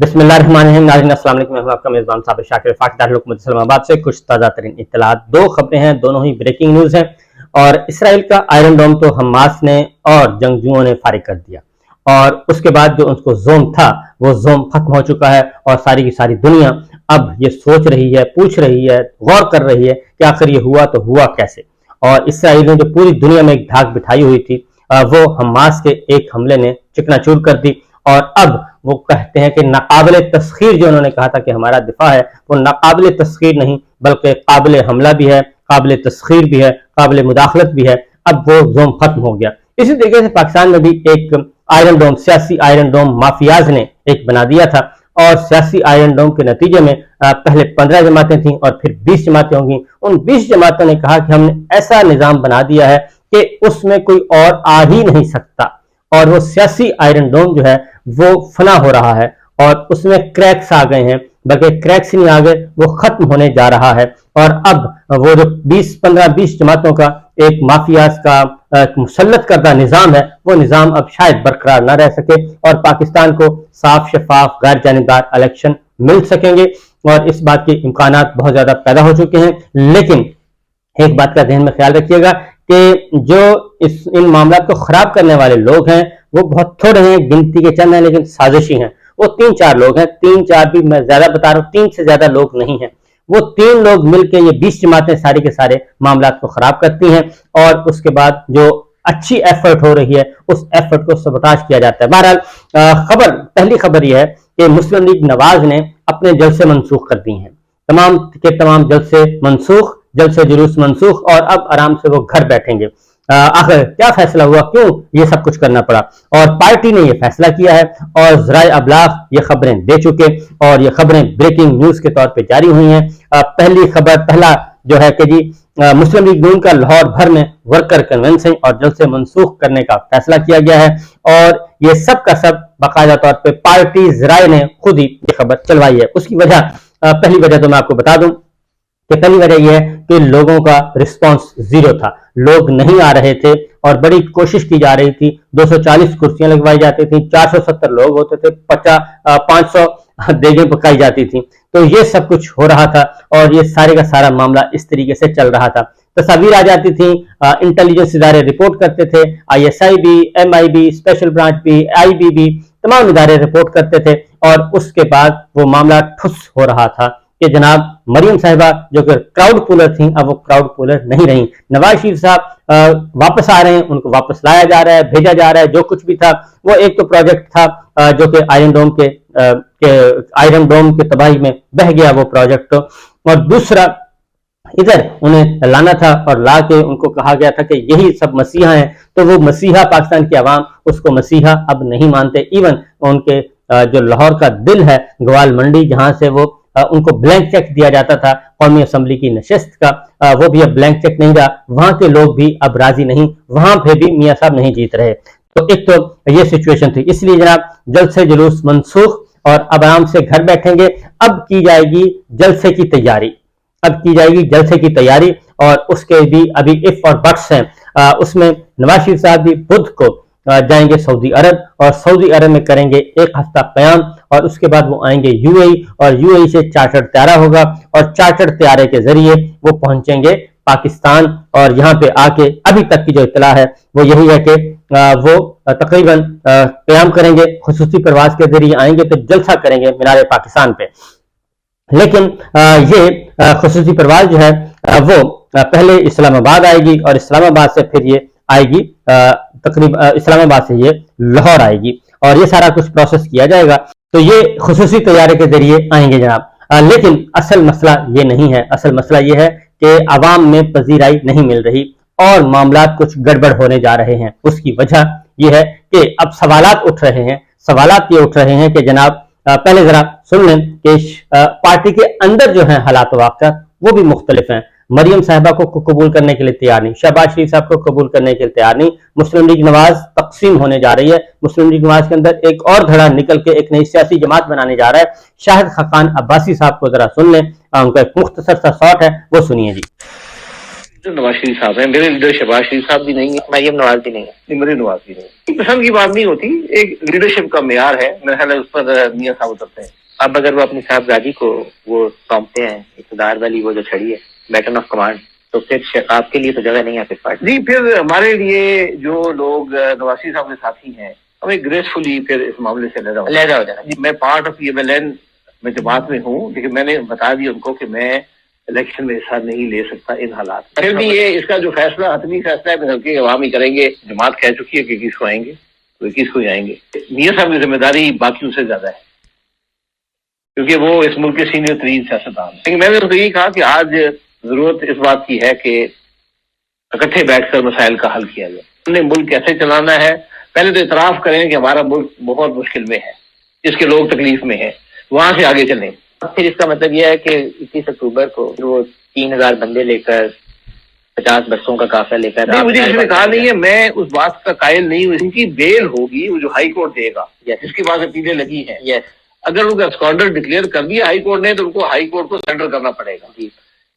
بسم اللہ الرحمن الرحیم. ناظرین السلام علیکم. میں ہوں آپ کا میزبان صابر شاکر فاقہ دارالحکومت اسلام آباد سے. کچھ تازہ ترین اطلاعات، دو خبریں ہیں، دونوں ہی بریکنگ نیوز ہیں. اور اسرائیل کا آئرن ڈوم تو حماس نے اور جنگجوؤں نے فارغ کر دیا، اور اس کے بعد جو ان کو زوم تھا وہ زوم ختم ہو چکا ہے. اور ساری کی ساری دنیا اب یہ سوچ رہی ہے، پوچھ رہی ہے، غور کر رہی ہے کہ آخر یہ ہوا تو ہوا کیسے. اور اسرائیل نے جو پوری دنیا میں ایک دھاک بٹھائی ہوئی تھی وہ حماس کے ایک حملے نے چکنا چور کر دی. اور اب وہ کہتے ہیں کہ ناقابل تسخیر جو انہوں نے کہا تھا کہ ہمارا دفاع ہے، وہ ناقابل تسخیر نہیں بلکہ قابل حملہ بھی ہے، قابل تسخیر بھی ہے، قابل مداخلت بھی ہے. اب وہ زوم ختم ہو گیا. اسی طریقے سے پاکستان میں بھی ایک آئرن ڈوم، سیاسی آئرن ڈوم مافیاز نے ایک بنا دیا تھا. اور سیاسی آئرن ڈوم کے نتیجے میں پہلے 15 جماعتیں تھیں اور پھر 20 جماعتیں ہوں گی. ان 20 جماعتوں نے کہا کہ ہم نے ایسا نظام بنا دیا ہے کہ اس میں کوئی اور آ ہی نہیں سکتا. اور وہ سیاسی آئرن ڈوم جو ہے وہ فنا ہو رہا ہے اور اس میں کریکس آ گئے ہیں، بلکہ کریکس نہیں آ گئے، وہ ختم ہونے جا رہا ہے. اور اب وہ جو 15-20 جماعتوں کا ایک مافیاز کا مسلط کردہ نظام ہے، وہ نظام اب شاید برقرار نہ رہ سکے اور پاکستان کو صاف شفاف غیر جانبدار الیکشن مل سکیں گے. اور اس بات کے امکانات بہت زیادہ پیدا ہو چکے ہیں. لیکن ایک بات کا ذہن میں خیال رکھیے گا کہ جو ان معاملات کو خراب کرنے والے لوگ ہیں وہ بہت تھوڑے ہیں، گنتی کے چند ہیں، لیکن سازشی ہیں. وہ 3-4 لوگ ہیں، 3-4 بھی میں زیادہ بتا رہا ہوں، 3 سے زیادہ لوگ نہیں ہیں. وہ 3 لوگ مل کے یہ 20 جماعتیں سارے کے سارے معاملات کو خراب کرتی ہیں، اور اس کے بعد جو اچھی ایفرٹ ہو رہی ہے اس ایفرٹ کو سبوٹاج کیا جاتا ہے. بہرحال پہلی خبر یہ ہے کہ مسلم لیگ نواز نے اپنے جلسے منسوخ کر دی ہیں. تمام کے تمام جلسے منسوخ، جلسے جلوس منسوخ، اور اب آرام سے وہ گھر بیٹھیں گے. آخر کیا فیصلہ ہوا، کیوں یہ سب کچھ کرنا پڑا؟ اور پارٹی نے یہ فیصلہ کیا ہے اور ذرائع ابلاغ یہ خبریں دے چکے، اور یہ خبریں بریکنگ نیوز کے طور پہ جاری ہوئی ہیں. پہلا جو ہے کہ جی مسلم لیگ نون کا لاہور بھر میں ورکر کنونشن اور جلسے منسوخ کرنے کا فیصلہ کیا گیا ہے. اور یہ سب کا سب باقاعدہ طور پہ پارٹی ذرائع نے خود ہی یہ خبر چلوائی ہے. اس کی وجہ پہلی وجہ تو میں آپ کو بتا دوں کہ پہلی وجہ یہ ہے کہ لوگوں کا رسپانس زیرو تھا. لوگ نہیں آ رہے تھے اور بڑی کوشش کی جا رہی تھی. 240 کرسیاں لگوائی جاتی تھیں، 470 لوگ ہوتے تھے، 500 دیگیں پکائی جاتی تھیں. تو یہ سب کچھ ہو رہا تھا اور یہ سارے کا سارا معاملہ اس طریقے سے چل رہا تھا. تصاویر آ جاتی تھیں، انٹیلیجنس ادارے رپورٹ کرتے تھے، ISI بھی، MI بھی، اسپیشل برانچ بھی، IB بھی، تمام ادارے رپورٹ کرتے تھے. اور اس کے بعد وہ معاملہ ٹھس ہو رہا تھا کہ جناب مریم صاحبہ جو کہ کراؤڈ پولر تھیں اب وہ کراؤڈ پولر نہیں رہیں. نواز شریف صاحب واپس آ رہے ہیں، ان کو واپس لایا جا رہا ہے، بھیجا جا رہا ہے. جو کچھ بھی تھا وہ ایک تو پروجیکٹ تھا جو کہ آئرن ڈوم کے تباہی میں بہ گیا وہ پروجیکٹ، اور دوسرا ادھر انہیں لانا تھا اور لا کے ان کو کہا گیا تھا کہ یہی سب مسیحا ہیں. تو وہ مسیحا پاکستان کی عوام اس کو مسیحا اب نہیں مانتے. ایون ان کے جو لاہور کا دل ہے گوال منڈی، جہاں سے وہ ان کو بلینک چیک دیا جاتا تھا قومی اسمبلی کی نشست کا، وہ بھی اب بلینک چیک نہیں رہا. وہاں کے لوگ بھی اب راضی نہیں، وہاں پہ بھی میاں صاحب نہیں جیت رہے. تو ایک تو یہ سچویشن تھی. اس لیے جناب جلسے جلوس منسوخ اور اب آرام سے گھر بیٹھیں گے. اب کی جائے گی جلسے کی تیاری، اور اس کے بھی ابھی اف اور بٹس ہیں. اس میں نواز شریف صاحب بھی بدھ کو جائیں گے سعودی عرب، اور سعودی عرب میں کریں گے 1 ہفتہ قیام، اور اس کے بعد وہ آئیں گے UAE، اور UAE سے چارٹرڈ طیارہ ہوگا، اور چارٹرڈ طیارے کے ذریعے وہ پہنچیں گے پاکستان. اور یہاں پہ آ کے ابھی تک کی جو اطلاع ہے وہ یہی ہے کہ وہ تقریباً قیام کریں گے، خصوصی پرواز کے ذریعے آئیں گے تو جلسہ کریں گے مینار پاکستان پہ. لیکن یہ خصوصی پرواز جو ہے وہ پہلے اسلام آباد آئے گی، اور اسلام آباد سے پھر یہ آئے گی تقریباً اسلام آباد سے یہ لاہور آئے گی، اور یہ سارا کچھ پروسیس کیا جائے گا. تو یہ خصوصی طیارے کے ذریعے آئیں گے جناب. لیکن اصل مسئلہ یہ نہیں ہے. اصل مسئلہ یہ ہے کہ عوام میں پذیرائی نہیں مل رہی اور معاملات کچھ گڑبڑ ہونے جا رہے ہیں. اس کی وجہ یہ ہے کہ اب سوالات یہ اٹھ رہے ہیں کہ جناب پہلے ذرا سن لیں کہ پارٹی کے اندر جو ہیں حالات و واقعات وہ بھی مختلف ہیں. مریم صاحبہ کو قبول کرنے کے لیے تیار نہیں، شہباز شریف صاحب کو قبول کرنے کے لیے تیار نہیں. مسلم لیگ نواز تقسیم ہونے جا رہی ہے. مسلم لیگ نواز کے اندر ایک اور دھڑا نکل کے ایک نئی سیاسی جماعت بنانے جا رہا ہے. شاہد خاقان عباسی صاحب کو ذرا سن لیں، ان کا ایک مختصر سا شارٹ ہے، وہ سنیے جی. نواز شریف صاحب ہیں، میرے لیڈر شہباز شریف صاحب بھی نہیں ہے، مریم نواز بھی نہیں ہے، مریم نواز بھی نہیں ہے. پسند کی بات نہیں ہوتی، ایک لیڈرشپ کا معیار ہے، میرا خیال ہے اس پر میاں صاحب اترتے ہیں. اب اگر وہ اپنی صاحبزادی کو وہ سونپتے ہیں اقتدار والی وہ جو چھڑی ہے بیٹن آف کمانڈ، تو پھر آپ کے لیے تو جگہ نہیں ہے پھر پارٹی. جی پھر ہمارے لیے جو لوگ نواز شریف صاحب کے ساتھی ہیں ہمیں گریسفلی پھر اس معاملے سے علیحدہ ہو جانا. جی میں پارٹ آف EMLN میں جماعت میں ہوں، لیکن میں نے بتا دیا ان کو کہ میں الیکشن میں حصہ نہیں لے سکتا ان حالات. پھر بھی یہ اس کا جو فیصلہ حتمی فیصلہ ہے بلکہ عوام ہی کریں گے. جماعت کہہ چکی ہے کہ 21 کو آئیں گے تو 21 کو ہی آئیں گے. میاں صاحب کی ذمہ داری باقیوں سے زیادہ ہے کیونکہ وہ اس ملک کے سینئر ترین سیاستدان ہیں. لیکن میں نے تو یہی کہا کہ آج ضرورت اس بات کی ہے کہ اکٹھے بیٹھ کر مسائل کا حل کیا جائے. ہم نے ملک کیسے چلانا ہے، پہلے تو اعتراف کریں کہ ہمارا ملک بہت مشکل میں ہے، اس کے لوگ تکلیف میں ہیں، وہاں سے آگے چلیں. پھر اس کا مطلب یہ ہے کہ 21 اکتوبر کو وہ 3000 بندے لے کر 50 بسوں کا قافلہ لے کر. مجھے کسی نے کہا نہیں ہے، میں اس بات کا قائل نہیں ہوں. ان کی بیل ہوگی وہ جو ہائی کورٹ دے گا، جس کے بعد اپیلیں لگی ہیں. اگر ان کا اسکانڈر ڈکلیئر کر دیا ہائی کورٹ نے تو ان کو ہائی کورٹ کو سرنڈر کرنا پڑے گا.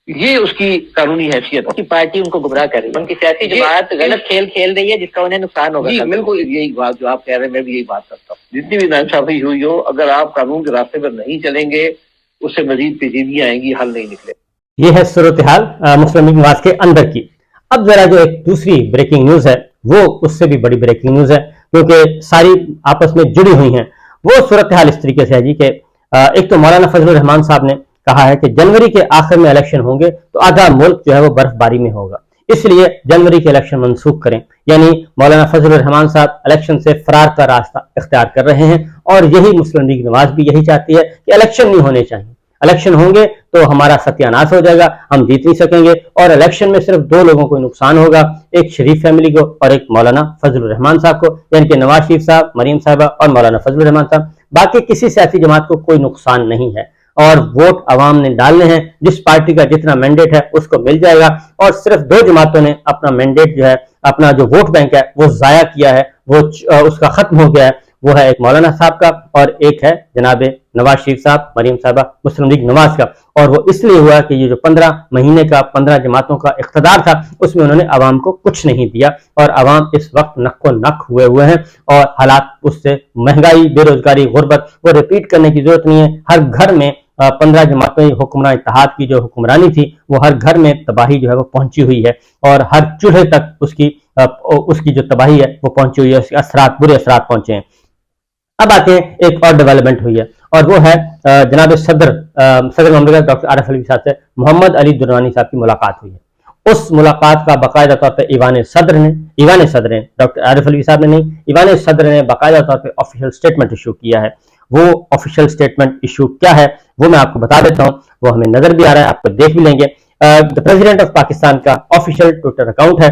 یہ اس کی قانونی حیثیت ہے. پارٹی ان کو گمراہ کر رہی ہے، ان کی سیاسی جماعت غلط کھیل کھیل رہی ہے جس کا انہیں نقصان ہوگا. جی بالکل یہی بات جو آپ کہہ رہے ہیں میں بھی یہی بات کرتا ہوں. جتنی بھی ناانصافی ہوئی ہو، اگر آپ قانون کے راستے پر نہیں چلیں گے اس سے مزید پیچیدگیاں آئیں گی، حل نہیں نکلے. یہ ہے صورتحال مسلم لیگ نواز کے اندر کی. اب ذرا جو ایک دوسری بریکنگ نیوز ہے وہ اس سے بھی بڑی بریکنگ نیوز ہے کیونکہ ساری آپس میں جڑی ہوئی ہیں. وہ صورتحال اس طریقے سے ہے جی کہ ایک تو مولانا فضل الرحمان صاحب نے کہا ہے کہ جنوری کے آخر میں الیکشن ہوں گے تو آدھا ملک جو ہے وہ برف باری میں ہوگا، اس لیے جنوری کے الیکشن منسوخ کریں. یعنی مولانا فضل الرحمان صاحب الیکشن سے فرار کا راستہ اختیار کر رہے ہیں اور یہی مسلم لیگ نواز بھی یہی چاہتی ہے کہ الیکشن نہیں ہونے چاہیے. الیکشن ہوں گے تو ہمارا ستیہ ناش ہو جائے گا، ہم جیت نہیں سکیں گے اور الیکشن میں صرف دو لوگوں کو نقصان ہوگا، ایک شریف فیملی کو اور ایک مولانا فضل الرحمان صاحب کو، یعنی کہ نواز شریف صاحب، مریم صاحبہ اور مولانا فضل الرحمان صاحب. باقی کسی سیاسی جماعت کو کوئی نقصان نہیں ہے اور ووٹ عوام نے ڈالنے ہیں. جس پارٹی کا جتنا مینڈیٹ ہے اس کو مل جائے گا اور صرف دو جماعتوں نے اپنا مینڈیٹ جو ہے، اپنا جو ووٹ بینک ہے وہ ضائع کیا ہے، وہ اس کا ختم ہو گیا ہے. وہ ہے ایک مولانا صاحب کا اور ایک ہے جناب نواز شریف صاحب، مریم صاحبہ، مسلم لیگ نواز کا. اور وہ اس لیے ہوا کہ یہ جو 15 مہینے کا 15 جماعتوں کا اقتدار تھا اس میں انہوں نے عوام کو کچھ نہیں دیا اور عوام اس وقت نک و نک ہوئے ہیں اور حالات اس سے مہنگائی، بے روزگاری، غربت وہ ریپیٹ کرنے کی ضرورت نہیں ہے. ہر گھر میں 15 جماعتیں حکمراں اتحاد کی جو حکمرانی تھی وہ ہر گھر میں تباہی جو ہے وہ پہنچی ہوئی ہے اور ہر چولہے تک اس کی جو تباہی ہے وہ پہنچی ہوئی ہے، اس کے اثرات، برے اثرات پہنچے ہیں. اب آتے ہیں ایک اور ڈیولپمنٹ ہوئی ہے اور وہ ہے جناب صدر مملکت ڈاکٹر عارف علوی صاحب سے محمد علی درانی صاحب کی ملاقات ہوئی ہے. اس ملاقات کا باقاعدہ طور پہ ایوان صدر نے ڈاکٹر عارف علوی صاحب نے نہیں، ایوان صدر نے باقاعدہ طور پہ آفیشیل سٹیٹمنٹ ایشو کیا ہے. وہ آفیشیل سٹیٹمنٹ ایشو کیا ہے وہ میں آپ کو بتا دیتا ہوں، وہ ہمیں نظر بھی آ رہا ہے، آپ کو دیکھ بھی لیں گے. پریزیڈنٹ آف پاکستان کا آفیشیل ٹویٹر اکاؤنٹ ہے،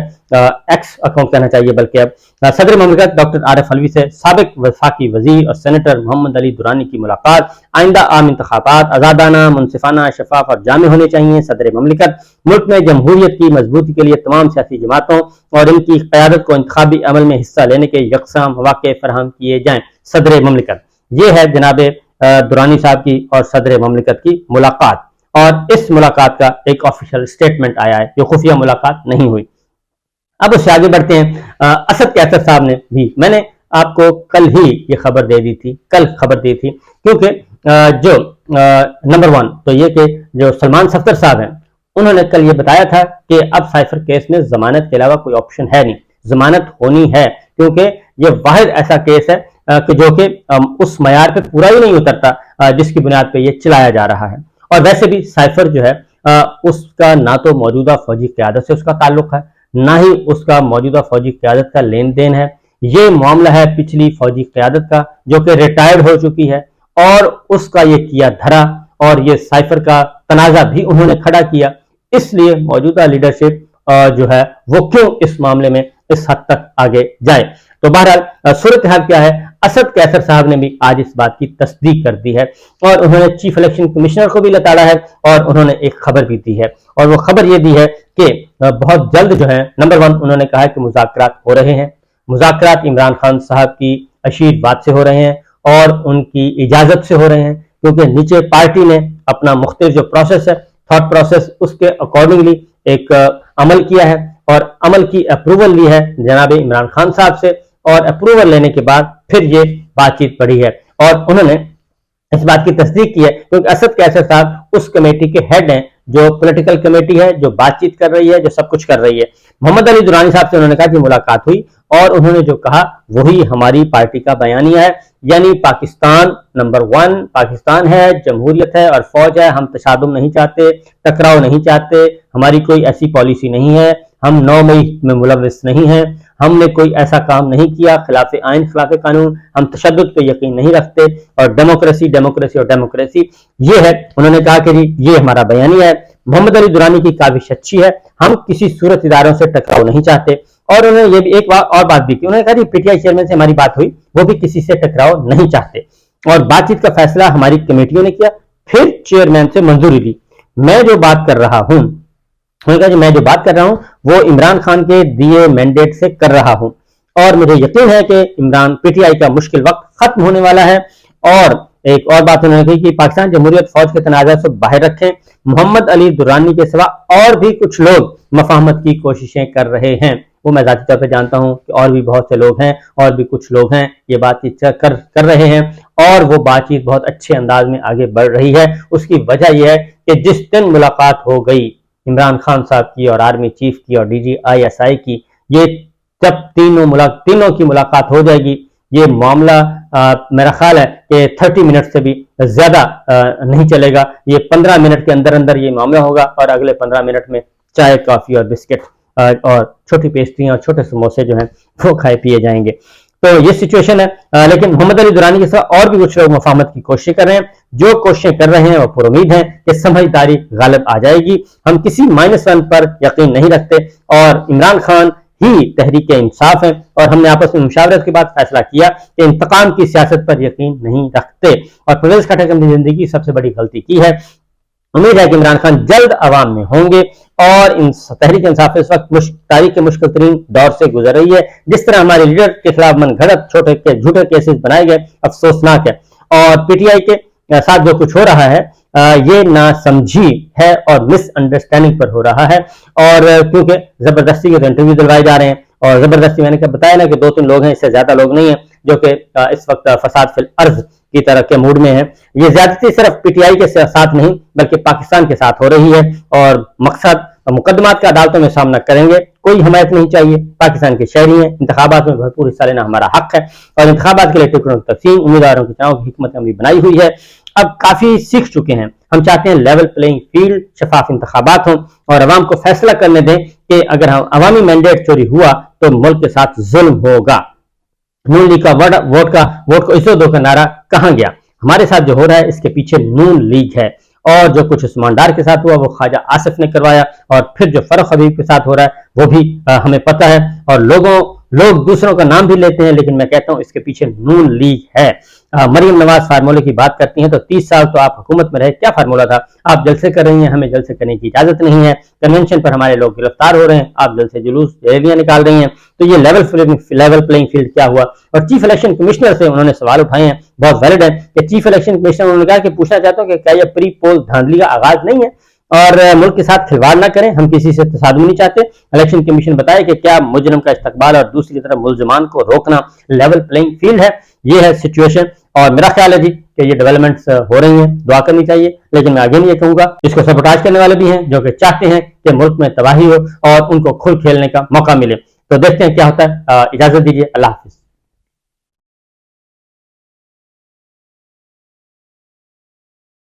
ایکس اکاؤنٹ کہنا چاہیے بلکہ اب، صدر مملکت ڈاکٹر عارف علوی سے سابق وفاقی وزیر اور سینیٹر محمد علی درانی کی ملاقات. آئندہ عام انتخابات آزادانہ، منصفانہ، شفاف اور جامع ہونے چاہیے. صدر مملکت ملک میں جمہوریت کی مضبوطی کے لیے تمام سیاسی جماعتوں اور ان کی قیادت کو انتخابی عمل میں حصہ لینے کے یکساں مواقع فراہم کیے جائیں. صدر مملکت، یہ ہے جناب درانی صاحب کی اور صدر مملکت کی ملاقات اور اس ملاقات کا ایک آفیشیل سٹیٹمنٹ آیا ہے، یہ خفیہ ملاقات نہیں ہوئی. اب اس سے آگے بڑھتے ہیں. اسد کیسر صاحب نے بھی، میں نے آپ کو کل ہی یہ خبر دی تھی کیونکہ جو نمبر 1 تو یہ کہ جو سلمان صفدر صاحب ہیں انہوں نے کل یہ بتایا تھا کہ اب سائفر کیس میں ضمانت کے علاوہ کوئی آپشن ہے نہیں، ضمانت ہونی ہے کیونکہ یہ واحد ایسا کیس ہے کہ جو کہ اس معیار پہ پورا ہی نہیں اترتا جس کی بنیاد پہ یہ چلایا جا رہا ہے. اور ویسے بھی سائفر جو ہے اس کا نہ تو موجودہ فوجی قیادت سے اس کا تعلق ہے، نہ ہی اس کا موجودہ فوجی قیادت کا لین دین ہے. یہ معاملہ ہے پچھلی فوجی قیادت کا جو کہ ریٹائرڈ ہو چکی ہے اور اس کا یہ کیا دھرا اور یہ سائفر کا تنازع بھی انہوں نے کھڑا کیا. اس لیے موجودہ لیڈرشپ جو ہے وہ کیوں اس معاملے میں اس حد تک آگے جائے. تو بہرحال صورتحال کیا ہے، اسد کیسر صاحب نے بھی آج اس بات کی تصدیق کر دی ہے اور انہوں نے چیف الیکشن کمشنر کو بھی لتاڑا ہے اور انہوں نے ایک خبر بھی دی ہے اور وہ خبر یہ دی ہے کہ بہت جلد جو ہے نمبر 1 انہوں نے کہا ہے کہ مذاکرات ہو رہے ہیں. مذاکرات عمران خان صاحب کی اشیر بات سے ہو رہے ہیں اور ان کی اجازت سے ہو رہے ہیں کیونکہ نیچے پارٹی نے اپنا مختلف جو پروسیس ہے، تھاٹ پروسیس، اس کے اکارڈنگلی ایک عمل کیا ہے اور عمل کی اپروول لی ہے جناب عمران خان صاحب سے، اور اپروول لینے کے بعد پھر یہ بات چیت بڑھی ہے اور انہوں نے اس بات کی تصدیق کی ہے، کیونکہ اسد قیصر صاحب اس کمیٹی کے ہیڈ ہیں جو پولیٹیکل کمیٹی ہے، جو بات چیت کر رہی ہے، جو سب کچھ کر رہی ہے۔ محمد علی درانی صاحب سے انہوں نے کہا کہ ملاقات ہوئی اور انہوں نے جو کہا وہی ہماری پارٹی کا بیانیہ ہے، یعنی پاکستان نمبر 1 پاکستان ہے، جمہوریت ہے اور فوج ہے، ہم تصادم نہیں چاہتے، ٹکراؤ نہیں چاہتے، ہماری کوئی ایسی پالیسی نہیں ہے، ہم 9 مئی میں ملوث نہیں ہیں، ہم نے کوئی ایسا کام نہیں کیا خلاف آئین خلاف قانون، ہم تشدد پہ یقین نہیں رکھتے، اور ڈیموکریسی ڈیموکریسی اور ڈیموکریسی یہ ہے۔ انہوں نے کہا کہ جی یہ ہمارا بیانیہ ہے۔ محمد علی درانی کی کاوش اچھی ہے، ہم کسی صورت اداروں سے ٹکراؤ نہیں چاہتے، اور انہوں نے یہ بھی ایک اور بات بھی کی، انہوں نے کہا جی پی ٹی آئی چیئرمین سے ہماری بات ہوئی، وہ بھی کسی سے ٹکراؤ نہیں چاہتے، اور بات چیت کا فیصلہ ہماری کمیٹیوں نے کیا، پھر چیئرمین سے منظوری لی۔ میں جو بات کر رہا ہوں، انہوں نے کہا جی میں جو بات کر رہا ہوں وہ عمران خان کے دیے مینڈیٹ سے کر رہا ہوں، اور مجھے یقین ہے کہ عمران پی ٹی آئی کا مشکل وقت ختم ہونے والا ہے۔ اور ایک اور بات انہوں نے کہی کہ پاکستان جمہوریت فوج کے تنازع سے باہر رکھیں، محمد علی درانی کے سوا اور بھی کچھ لوگ مفاہمت کی کوششیں کر رہے ہیں، وہ میں ذاتی طور پہ جانتا ہوں کہ اور بھی بہت سے لوگ ہیں، اور بھی کچھ لوگ ہیں یہ بات چیت کر رہے ہیں، اور وہ بات چیت بہت اچھے انداز میں آگے بڑھ رہی ہے۔ اس کی وجہ یہ ہے کہ جس دن ملاقات ہو گئی عمران خان صاحب کی اور آرمی چیف کی اور D G I S I کی، یہ جب تینوں کی ملاقات ہو جائے گی، یہ معاملہ میرا خیال ہے کہ 30 منٹ سے بھی زیادہ نہیں چلے گا، یہ 15 منٹ کے اندر اندر یہ معاملہ ہوگا، اور اگلے 15 منٹ میں چائے کافی اور بسکٹ اور چھوٹی پیسٹریاں اور چھوٹے سموسے جو ہیں وہ کھائے پیے جائیں گے۔ تو یہ سچویشن ہے، لیکن محمد علی درانی کے ساتھ اور بھی کچھ لوگ مفاہمت کی کوشش کر رہے ہیں، جو کوششیں کر رہے ہیں وہ پر امید ہے کہ سمجھداری غالب آ جائے گی۔ ہم کسی -1 پر یقین نہیں رکھتے، اور عمران خان ہی تحریک انصاف ہے، اور ہم نے آپس میں مشاورت کے بعد فیصلہ کیا کہ انتقام کی سیاست پر یقین نہیں رکھتے، اور پرویز خٹک اپنی زندگی کی سب سے بڑی غلطی کی ہے۔ امید ہے کہ عمران خان جلد عوام میں ہوں گے، اور تحریک انصاف اس وقت تاریخ کے مشکل ترین دور سے گزر رہی ہے۔ جس طرح ہمارے لیڈر کے خلاف من گھڑت جھوٹے کیسز بنائے گئے، افسوسناک ہے، اور پی ٹی آئی کے ساتھ جو کچھ ہو رہا ہے یہ ناسمجھی ہے اور مس انڈرسٹینڈنگ پر ہو رہا ہے، اور کیونکہ زبردستی کے انٹرویو دلوائے جا رہے ہیں، اور زبردستی میں نے بتایا نا کہ 2-3 لوگ ہیں، اس سے زیادہ لوگ نہیں ہیں جو کہ اس وقت فساد فی الارض کی طرح کے موڈ میں ہیں۔ یہ زیادتی صرف پی ٹی آئی کے ساتھ نہیں بلکہ پاکستان کے ساتھ ہو رہی ہے، اور مقصد مقدمات کا عدالتوں میں سامنا کریں گے، کوئی حمایت نہیں چاہیے، پاکستان کے شہری ہیں، انتخابات میں بھرپور حصہ لینا ہمارا حق ہے، اور انتخابات کے لیے ٹکٹوں کی تقسیم، امیدواروں کی چناؤ کی حکمت عملی بنائی ہوئی ہے۔ اب کافی سیکھ چکے ہیں، ہم چاہتے ہیں لیول پلینگ فیلڈ، شفاف انتخابات ہوں، اور عوام کو فیصلہ کرنے دیں کہ اگر ہم عوامی مینڈیٹ چوری ہوا تو ملک کے ساتھ ظلم ہوگا۔ نون لیگ کا ووٹ کو عزت دو کا نعرہ کہاں گیا؟ ہمارے ساتھ جو ہو رہا ہے اس کے پیچھے نون لیگ ہے، اور جو کچھ عثمان ڈار کے ساتھ ہوا وہ خواجہ آصف نے کروایا، اور پھر جو فرخ حبیب کے ساتھ ہو رہا ہے وہ بھی ہمیں پتہ ہے، اور لوگ دوسروں کا نام بھی لیتے ہیں، لیکن میں کہتا ہوں اس کے پیچھے نون لیگ ہے۔ مریم نواز فارمولے کی بات کرتی ہیں تو 30 سال تو آپ حکومت میں رہے، کیا فارمولہ تھا؟ آپ جلسے کر رہی ہیں، ہمیں جلسے کرنے کی اجازت نہیں ہے، کنونشن پر ہمارے لوگ گرفتار ہو رہے ہیں، آپ جلسے جلوس ریلیاں نکال رہی ہیں، تو یہ لیول پلینگ فیلڈ کیا ہوا؟ اور چیف الیکشن کمشنر سے انہوں نے سوال اٹھائے ہیں، بہت ویلڈ ہے کہ چیف الیکشن کمشنر انہوں نے کہا کہ پوچھنا چاہتا ہوں کہ کیا یہ پری پول دھاندلی کا آغاز نہیں ہے، اور ملک کے ساتھ کھلواڑ نہ کریں، ہم کسی سے تصادم نہیں چاہتے۔ الیکشن کمیشن بتائے کہ کیا مجرم کا استقبال اور دوسری طرف ملزمان کو روکنا لیول پلینگ فیلڈ ہے؟ یہ ہے سچویشن، اور میرا خیال ہے جی کہ یہ ڈیولپمنٹس ہو رہی ہیں، دعا کرنی چاہیے، لیکن میں آگے نہیں یہ کہوں گا، اس کو سبوٹاج کرنے والے بھی ہیں جو کہ چاہتے ہیں کہ ملک میں تباہی ہو اور ان کو کھل کھیلنے کا موقع ملے۔ تو دیکھتے ہیں کیا ہوتا ہے، اجازت دیجیے، اللہ حافظ۔